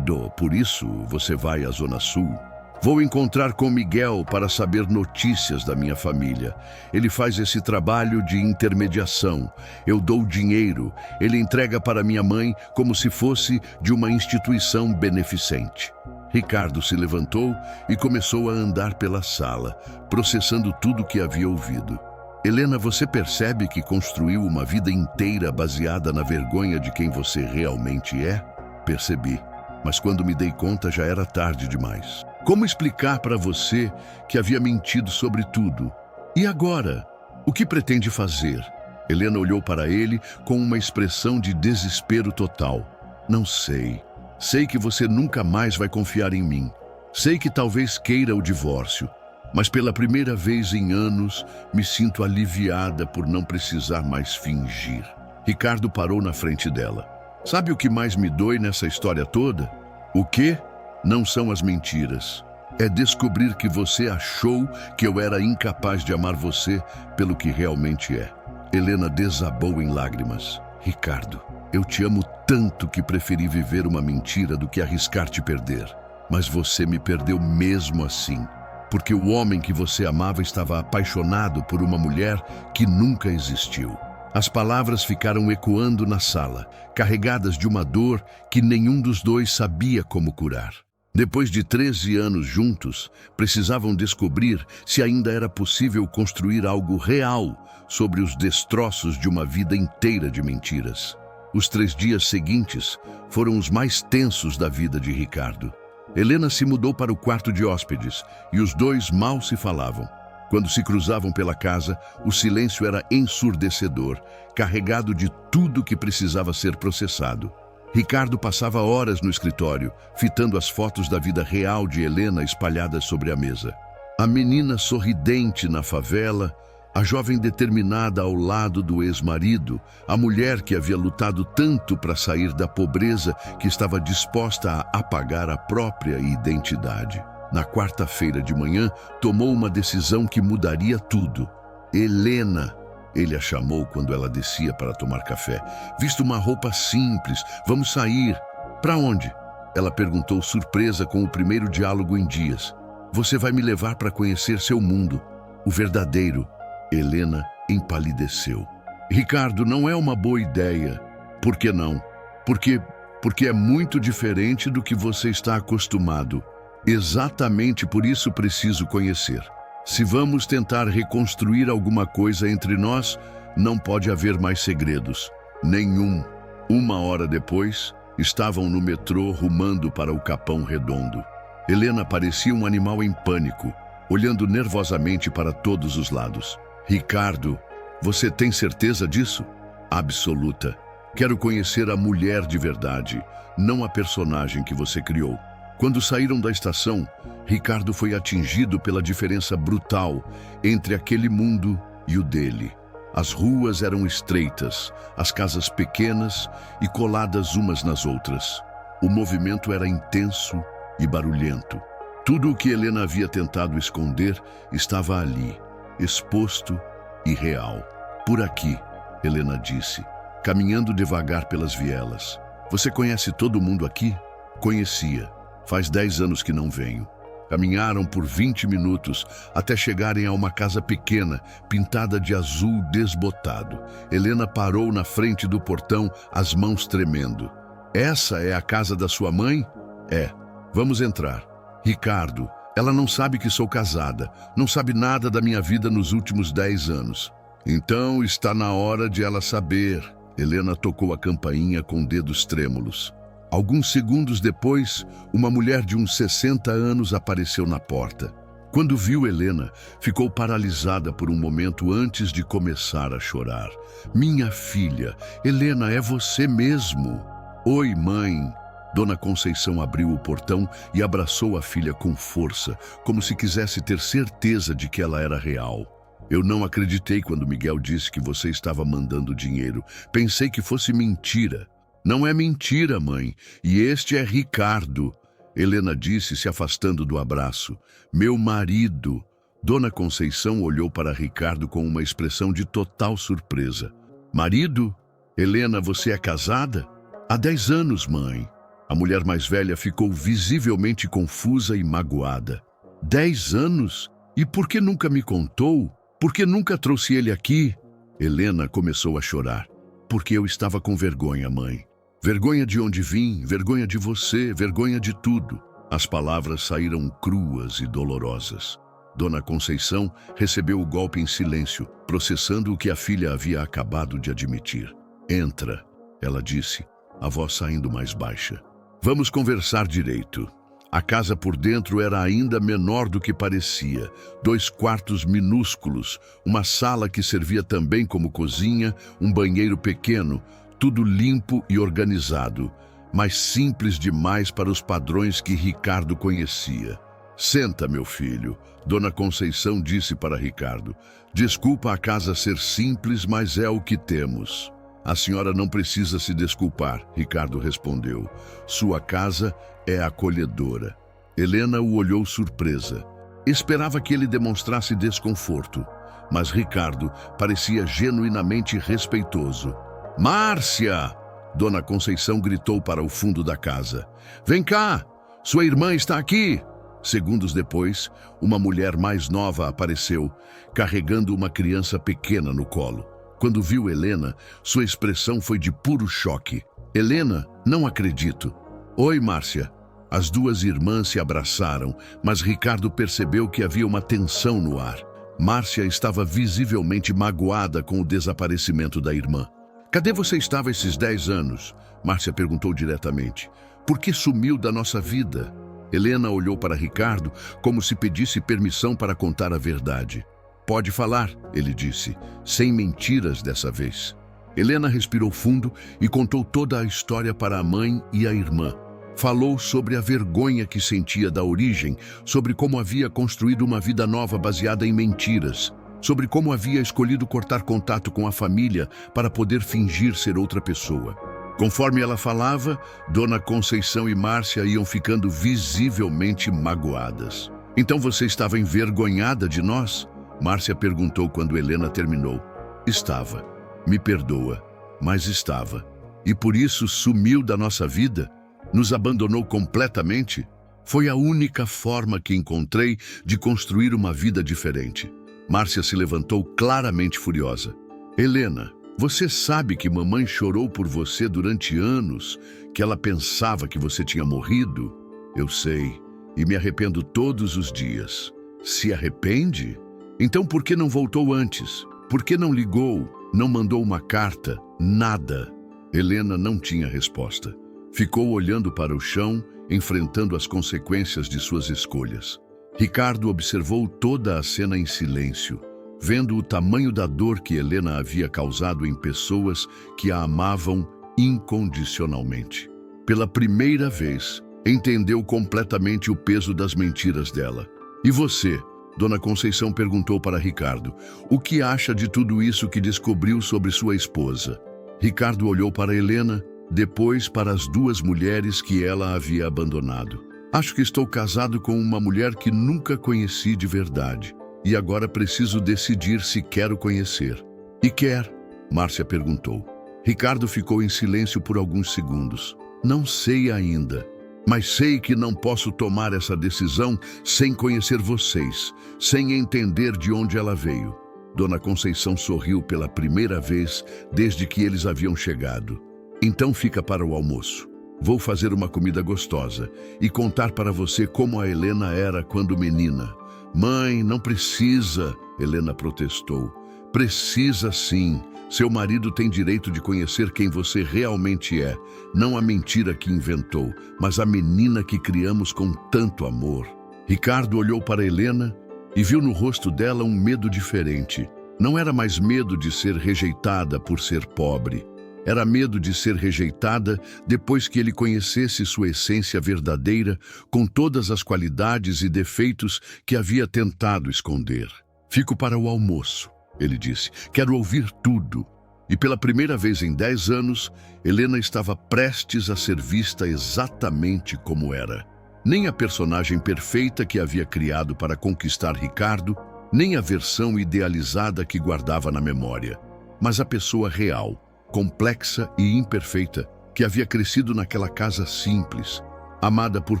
Por isso, você vai à Zona Sul? Vou encontrar com Miguel para saber notícias da minha família. Ele faz esse trabalho de intermediação. Eu dou dinheiro, ele entrega para minha mãe como se fosse de uma instituição beneficente. Ricardo se levantou e começou a andar pela sala, processando tudo o que havia ouvido. Helena, você percebe que construiu uma vida inteira baseada na vergonha de quem você realmente é? Percebi, mas quando me dei conta já era tarde demais. Como explicar para você que havia mentido sobre tudo? E agora? O que pretende fazer? Helena olhou para ele com uma expressão de desespero total. Não sei. Sei que você nunca mais vai confiar em mim. Sei que talvez queira o divórcio. Mas pela primeira vez em anos, me sinto aliviada por não precisar mais fingir. Ricardo parou na frente dela. Sabe o que mais me dói nessa história toda? O quê? Não são as mentiras. É descobrir que você achou que eu era incapaz de amar você pelo que realmente é. Helena desabou em lágrimas. Ricardo, eu te amo tanto que preferi viver uma mentira do que arriscar te perder. Mas você me perdeu mesmo assim. Porque o homem que você amava estava apaixonado por uma mulher que nunca existiu. As palavras ficaram ecoando na sala, carregadas de uma dor que nenhum dos dois sabia como curar. Depois de 13 anos juntos, precisavam descobrir se ainda era possível construir algo real sobre os destroços de uma vida inteira de mentiras. Os 3 dias seguintes foram os mais tensos da vida de Ricardo. Helena se mudou para o quarto de hóspedes e os dois mal se falavam. Quando se cruzavam pela casa, o silêncio era ensurdecedor, carregado de tudo que precisava ser processado. Ricardo passava horas no escritório, fitando as fotos da vida real de Helena espalhadas sobre a mesa. A menina sorridente na favela, a jovem determinada ao lado do ex-marido, a mulher que havia lutado tanto para sair da pobreza que estava disposta a apagar a própria identidade. Na quarta-feira de manhã, tomou uma decisão que mudaria tudo. Helena, ele a chamou quando ela descia para tomar café. Visto uma roupa simples, vamos sair. Para onde? Ela perguntou surpresa com o primeiro diálogo em dias. Você vai me levar para conhecer seu mundo, o verdadeiro. Helena empalideceu. Ricardo, não é uma boa ideia. Por que não? Porque é muito diferente do que você está acostumado. Exatamente por isso preciso conhecer. Se vamos tentar reconstruir alguma coisa entre nós, não pode haver mais segredos. Nenhum. 1 hora depois, estavam no metrô rumando para o Capão Redondo. Helena parecia um animal em pânico, olhando nervosamente para todos os lados. Ricardo, você tem certeza disso? Absoluta. Quero conhecer a mulher de verdade, não a personagem que você criou. Quando saíram da estação, Ricardo foi atingido pela diferença brutal entre aquele mundo e o dele. As ruas eram estreitas, as casas pequenas e coladas umas nas outras. O movimento era intenso e barulhento. Tudo o que Helena havia tentado esconder estava ali, exposto e real. Por aqui, Helena disse, caminhando devagar pelas vielas. Você conhece todo mundo aqui? Conhecia. Faz 10 anos que não venho. Caminharam por 20 minutos até chegarem a uma casa pequena, pintada de azul desbotado. Helena parou na frente do portão, as mãos tremendo. Essa é a casa da sua mãe? É. Vamos entrar. Ricardo, ela não sabe que sou casada, não sabe nada da minha vida nos últimos 10 anos. Então está na hora de ela saber. Helena tocou a campainha com dedos trêmulos. Alguns segundos depois, uma mulher de uns 60 anos apareceu na porta. Quando viu Helena, ficou paralisada por um momento antes de começar a chorar. Minha filha, Helena, é você mesmo. Oi, mãe. Dona Conceição abriu o portão e abraçou a filha com força, como se quisesse ter certeza de que ela era real. Eu não acreditei quando Miguel disse que você estava mandando dinheiro. Pensei que fosse mentira. Não é mentira, mãe. E este é Ricardo. Helena disse, se afastando do abraço. Meu marido. Dona Conceição olhou para Ricardo com uma expressão de total surpresa. Marido? Helena, você é casada? Há 10 anos, mãe. A mulher mais velha ficou visivelmente confusa e magoada. 10 anos? E por que nunca me contou? Por que nunca trouxe ele aqui? Helena começou a chorar. Porque eu estava com vergonha, mãe. Vergonha de onde vim, vergonha de você, vergonha de tudo. As palavras saíram cruas e dolorosas. Dona Conceição recebeu o golpe em silêncio, processando o que a filha havia acabado de admitir. Entra, ela disse, a voz saindo mais baixa. Vamos conversar direito. A casa por dentro era ainda menor do que parecia. 2 quartos minúsculos, uma sala que servia também como cozinha, um banheiro pequeno, tudo limpo e organizado, mas simples demais para os padrões que Ricardo conhecia. Senta, meu filho, Dona Conceição disse para Ricardo. Desculpa a casa ser simples, mas é o que temos. A senhora não precisa se desculpar, Ricardo respondeu. Sua casa é acolhedora. Helena o olhou surpresa. Esperava que ele demonstrasse desconforto, mas Ricardo parecia genuinamente respeitoso. Márcia! Dona Conceição gritou para o fundo da casa. Vem cá! Sua irmã está aqui! Segundos depois, uma mulher mais nova apareceu, carregando uma criança pequena no colo. Quando viu Helena, sua expressão foi de puro choque. Helena, não acredito. Oi, Márcia. As 2 irmãs se abraçaram, mas Ricardo percebeu que havia uma tensão no ar. Márcia estava visivelmente magoada com o desaparecimento da irmã. Cadê você estava esses 10 anos? Márcia perguntou diretamente. Por que sumiu da nossa vida? Helena olhou para Ricardo como se pedisse permissão para contar a verdade. Pode falar, ele disse, sem mentiras dessa vez. Helena respirou fundo e contou toda a história para a mãe e a irmã. Falou sobre a vergonha que sentia da origem, sobre como havia construído uma vida nova baseada em mentiras, sobre como havia escolhido cortar contato com a família para poder fingir ser outra pessoa. Conforme ela falava, Dona Conceição e Márcia iam ficando visivelmente magoadas. Então você estava envergonhada de nós? Márcia perguntou quando Helena terminou. Estava. Me perdoa, mas estava. E por isso sumiu da nossa vida? Nos abandonou completamente? Foi a única forma que encontrei de construir uma vida diferente. Márcia se levantou claramente furiosa. Helena, você sabe que mamãe chorou por você durante anos, que ela pensava que você tinha morrido? Eu sei, e me arrependo todos os dias. Se arrepende? Então por que não voltou antes? Por que não ligou? Não mandou uma carta? Nada. Helena não tinha resposta. Ficou olhando para o chão, enfrentando as consequências de suas escolhas. Ricardo observou toda a cena em silêncio, vendo o tamanho da dor que Helena havia causado em pessoas que a amavam incondicionalmente. Pela primeira vez, entendeu completamente o peso das mentiras dela. E você? Dona Conceição perguntou para Ricardo. O que acha de tudo isso que descobriu sobre sua esposa? Ricardo olhou para Helena, depois para as 2 mulheres que ela havia abandonado. Acho que estou casado com uma mulher que nunca conheci de verdade. E agora preciso decidir se quero conhecer. E quer? Márcia perguntou. Ricardo ficou em silêncio por alguns segundos. Não sei ainda. Mas sei que não posso tomar essa decisão sem conhecer vocês, sem entender de onde ela veio. Dona Conceição sorriu pela primeira vez desde que eles haviam chegado. Então fica para o almoço. Vou fazer uma comida gostosa e contar para você como a Helena era quando menina. Mãe, não precisa, Helena protestou. Precisa sim. Seu marido tem direito de conhecer quem você realmente é, não a mentira que inventou, mas a menina que criamos com tanto amor. Ricardo olhou para Helena e viu no rosto dela um medo diferente. Não era mais medo de ser rejeitada por ser pobre. Era medo de ser rejeitada depois que ele conhecesse sua essência verdadeira, com todas as qualidades e defeitos que havia tentado esconder. Fico para o almoço, ele disse. Quero ouvir tudo. E pela primeira vez em 10 anos, Helena estava prestes a ser vista exatamente como era. Nem a personagem perfeita que havia criado para conquistar Ricardo, nem a versão idealizada que guardava na memória, mas a pessoa real, complexa e imperfeita, que havia crescido naquela casa simples, amada por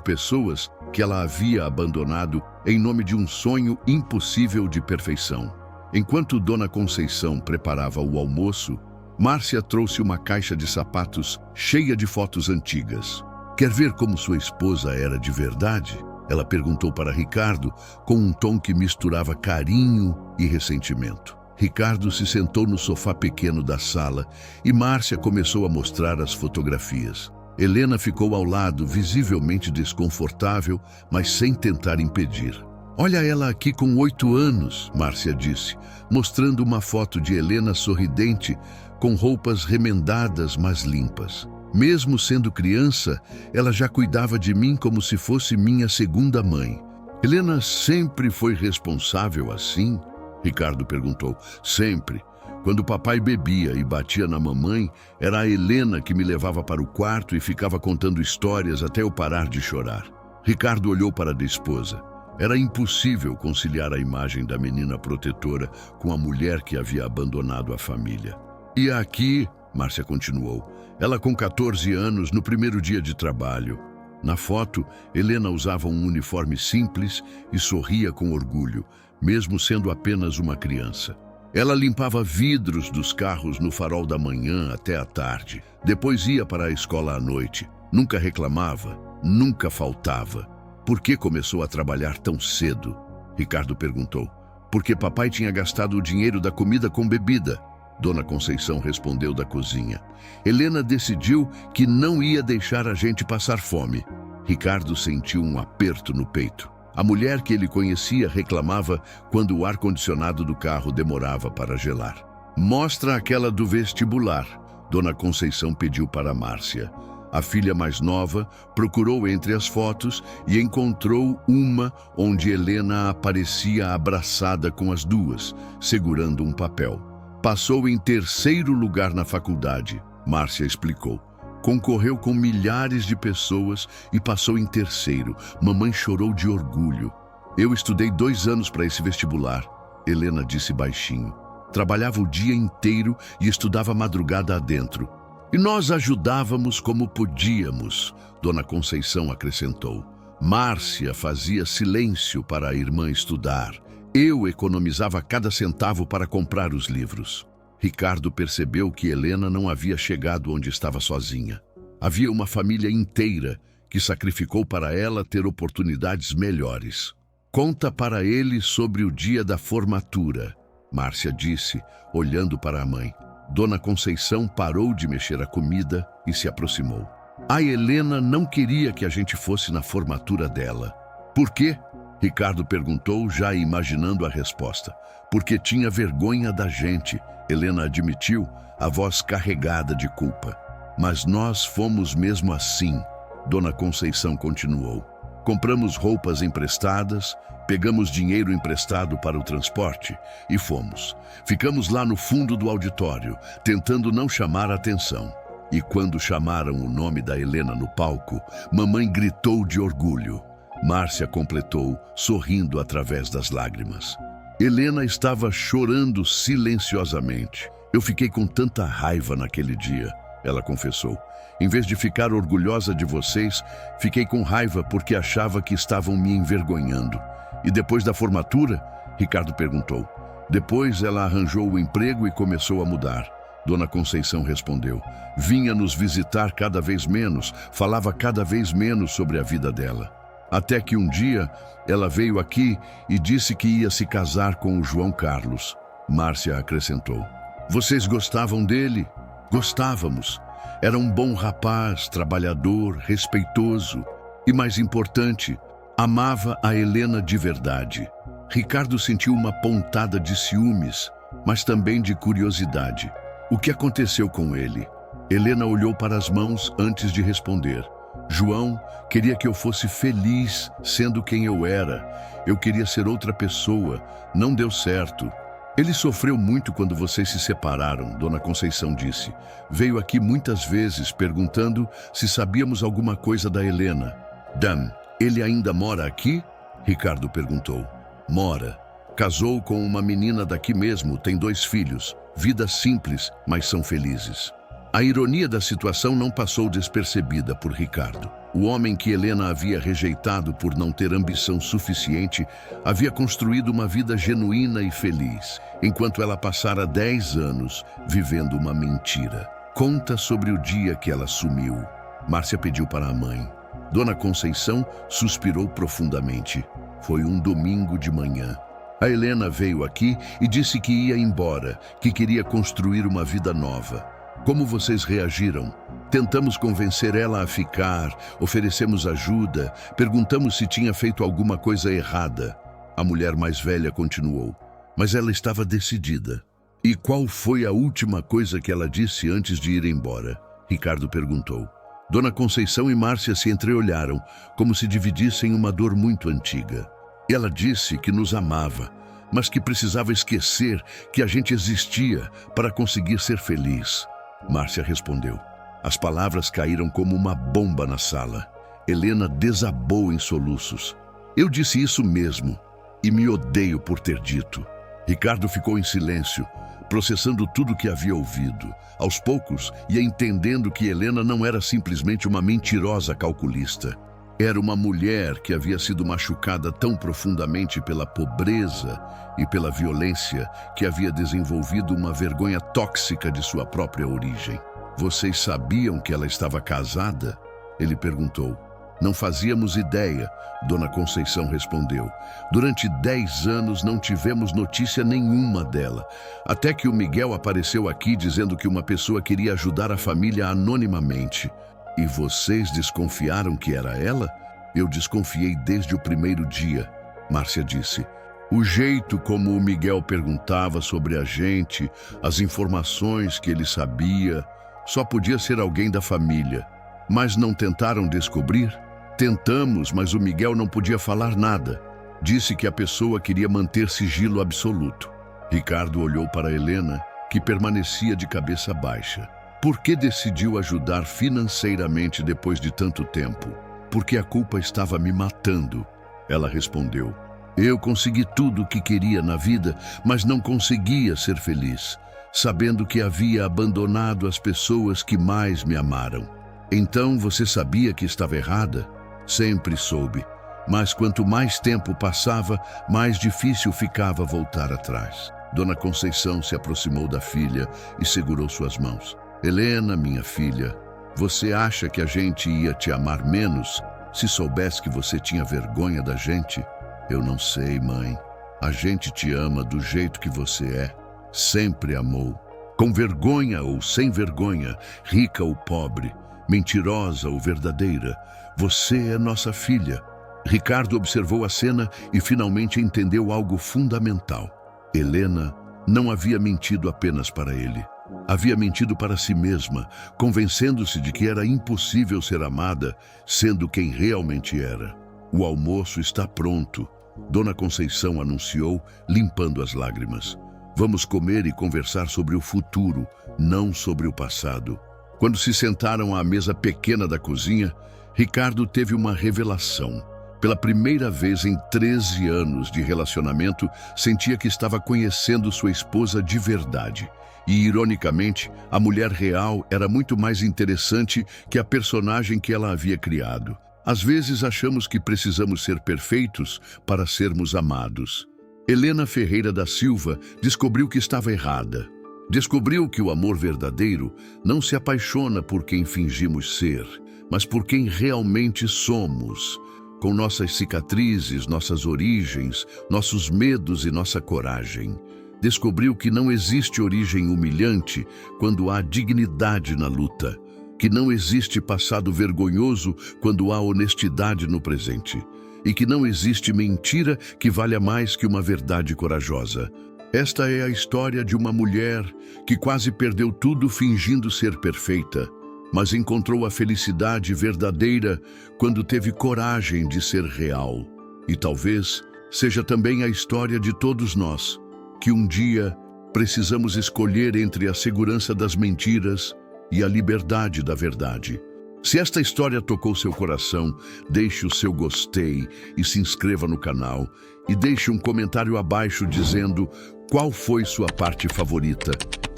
pessoas que ela havia abandonado em nome de um sonho impossível de perfeição. Enquanto Dona Conceição preparava o almoço, Márcia trouxe uma caixa de sapatos cheia de fotos antigas. Quer ver como sua esposa era de verdade? Ela perguntou para Ricardo com um tom que misturava carinho e ressentimento. Ricardo se sentou no sofá pequeno da sala e Márcia começou a mostrar as fotografias. Helena ficou ao lado, visivelmente desconfortável, mas sem tentar impedir. Olha ela aqui com 8 anos, Márcia disse, mostrando uma foto de Helena sorridente, com roupas remendadas, mas limpas. Mesmo sendo criança, ela já cuidava de mim como se fosse minha segunda mãe. Helena sempre foi responsável assim? Ricardo perguntou. Sempre. Quando o papai bebia e batia na mamãe, era a Helena que me levava para o quarto e ficava contando histórias até eu parar de chorar. Ricardo olhou para a esposa. Era impossível conciliar a imagem da menina protetora com a mulher que havia abandonado a família. E aqui, Márcia continuou, ela com 14 anos no primeiro dia de trabalho. Na foto, Helena usava um uniforme simples e sorria com orgulho, mesmo sendo apenas uma criança. Ela limpava vidros dos carros no farol da manhã até a tarde. Depois ia para a escola à noite. Nunca reclamava, nunca faltava. Por que começou a trabalhar tão cedo? Ricardo perguntou. Porque papai tinha gastado o dinheiro da comida com bebida. Dona Conceição respondeu da cozinha. Helena decidiu que não ia deixar a gente passar fome. Ricardo sentiu um aperto no peito. A mulher que ele conhecia reclamava quando o ar-condicionado do carro demorava para gelar. Mostra aquela do vestibular, Dona Conceição pediu para Márcia. A filha mais nova procurou entre as fotos e encontrou uma onde Helena aparecia abraçada com as duas, segurando um papel. Passou em 3º lugar na faculdade, Márcia explicou. Concorreu com milhares de pessoas e passou em 3º. Mamãe chorou de orgulho. Eu estudei 2 anos para esse vestibular, Helena disse baixinho. Trabalhava o dia inteiro e estudava madrugada adentro. E nós ajudávamos como podíamos, Dona Conceição acrescentou. Márcia fazia silêncio para a irmã estudar. Eu economizava cada centavo para comprar os livros. Ricardo percebeu que Helena não havia chegado onde estava sozinha. Havia uma família inteira que sacrificou para ela ter oportunidades melhores. Conta para ele sobre o dia da formatura, Márcia disse, olhando para a mãe. Dona Conceição parou de mexer a comida e se aproximou. A Helena não queria que a gente fosse na formatura dela. Por quê? Ricardo perguntou, já imaginando a resposta. Porque tinha vergonha da gente, Helena admitiu, a voz carregada de culpa. Mas nós fomos mesmo assim, Dona Conceição continuou. Compramos roupas emprestadas, pegamos dinheiro emprestado para o transporte e fomos. Ficamos lá no fundo do auditório, tentando não chamar a atenção. E quando chamaram o nome da Helena no palco, mamãe gritou de orgulho. Márcia completou, sorrindo através das lágrimas. Helena estava chorando silenciosamente. Eu fiquei com tanta raiva naquele dia, ela confessou. Em vez de ficar orgulhosa de vocês, fiquei com raiva porque achava que estavam me envergonhando. E depois da formatura? Ricardo perguntou. Depois ela arranjou o emprego e começou a mudar. Dona Conceição respondeu. Vinha nos visitar cada vez menos, falava cada vez menos sobre a vida dela. Até que um dia, ela veio aqui e disse que ia se casar com o João Carlos. Márcia acrescentou. Vocês gostavam dele? Gostávamos. Era um bom rapaz, trabalhador, respeitoso e, mais importante, amava a Helena de verdade. Ricardo sentiu uma pontada de ciúmes, mas também de curiosidade. O que aconteceu com ele? Helena olhou para as mãos antes de responder. João queria que eu fosse feliz sendo quem eu era. Eu queria ser outra pessoa. Não deu certo. Ele sofreu muito quando vocês se separaram, Dona Conceição disse. Veio aqui muitas vezes perguntando se sabíamos alguma coisa da Helena. Dan, ele ainda mora aqui? Ricardo perguntou. Mora. Casou com uma menina daqui mesmo, tem 2 filhos. Vida simples, mas são felizes. A ironia da situação não passou despercebida por Ricardo. O homem que Helena havia rejeitado por não ter ambição suficiente havia construído uma vida genuína e feliz, enquanto ela passara 10 anos vivendo uma mentira. Conta sobre o dia que ela sumiu. Márcia pediu para a mãe. Dona Conceição suspirou profundamente. Foi um domingo de manhã. A Helena veio aqui e disse que ia embora, que queria construir uma vida nova. Como vocês reagiram? Tentamos convencer ela a ficar, oferecemos ajuda, perguntamos se tinha feito alguma coisa errada. A mulher mais velha continuou, mas ela estava decidida. E qual foi a última coisa que ela disse antes de ir embora? Ricardo perguntou. Dona Conceição e Márcia se entreolharam, como se dividissem uma dor muito antiga. Ela disse que nos amava, mas que precisava esquecer que a gente existia para conseguir ser feliz. Márcia respondeu. As palavras caíram como uma bomba na sala. Helena desabou em soluços. Eu disse isso mesmo, e me odeio por ter dito. Ricardo ficou em silêncio, processando tudo o que havia ouvido. Aos poucos, ia entendendo que Helena não era simplesmente uma mentirosa calculista. Era uma mulher que havia sido machucada tão profundamente pela pobreza e pela violência que havia desenvolvido uma vergonha tóxica de sua própria origem. Vocês sabiam que ela estava casada? Ele perguntou. Não fazíamos ideia, Dona Conceição respondeu. Durante 10 anos não tivemos notícia nenhuma dela, até que o Miguel apareceu aqui dizendo que uma pessoa queria ajudar a família anonimamente. E vocês desconfiaram que era ela? Eu desconfiei desde o primeiro dia, Márcia disse. O jeito como o Miguel perguntava sobre a gente, as informações que ele sabia, só podia ser alguém da família. Mas não tentaram descobrir? Tentamos, mas o Miguel não podia falar nada. Disse que a pessoa queria manter sigilo absoluto. Ricardo olhou para Helena, que permanecia de cabeça baixa. Por que decidiu ajudar financeiramente depois de tanto tempo? Porque a culpa estava me matando, ela respondeu. Eu consegui tudo o que queria na vida, mas não conseguia ser feliz, sabendo que havia abandonado as pessoas que mais me amaram. Então você sabia que estava errada? Sempre soube, mas quanto mais tempo passava, mais difícil ficava voltar atrás. Dona Conceição se aproximou da filha e segurou suas mãos. Helena, minha filha, você acha que a gente ia te amar menos se soubesse que você tinha vergonha da gente? Eu não sei, mãe. A gente te ama do jeito que você é. Sempre amou. Com vergonha ou sem vergonha, rica ou pobre, mentirosa ou verdadeira, você é nossa filha. Ricardo observou a cena e finalmente entendeu algo fundamental. Helena não havia mentido apenas para ele. Havia mentido para si mesma, convencendo-se de que era impossível ser amada, sendo quem realmente era. O almoço está pronto, Dona Conceição anunciou, limpando as lágrimas. Vamos comer e conversar sobre o futuro, não sobre o passado. Quando se sentaram à mesa pequena da cozinha, Ricardo teve uma revelação. Pela primeira vez em 13 anos de relacionamento, sentia que estava conhecendo sua esposa de verdade. E, ironicamente, a mulher real era muito mais interessante que a personagem que ela havia criado. Às vezes achamos que precisamos ser perfeitos para sermos amados. Helena Ferreira da Silva descobriu que estava errada. Descobriu que o amor verdadeiro não se apaixona por quem fingimos ser, mas por quem realmente somos, com nossas cicatrizes, nossas origens, nossos medos e nossa coragem. Descobriu que não existe origem humilhante quando há dignidade na luta, que não existe passado vergonhoso quando há honestidade no presente, e que não existe mentira que valha mais que uma verdade corajosa. Esta é a história de uma mulher que quase perdeu tudo fingindo ser perfeita, mas encontrou a felicidade verdadeira quando teve coragem de ser real. E talvez seja também a história de todos nós, que um dia precisamos escolher entre a segurança das mentiras e a liberdade da verdade. Se esta história tocou seu coração, deixe o seu gostei e se inscreva no canal. E deixe um comentário abaixo dizendo qual foi sua parte favorita.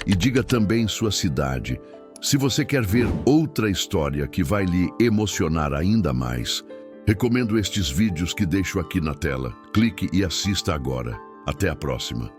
E diga também sua cidade. Se você quer ver outra história que vai lhe emocionar ainda mais, recomendo estes vídeos que deixo aqui na tela. Clique e assista agora. Até a próxima.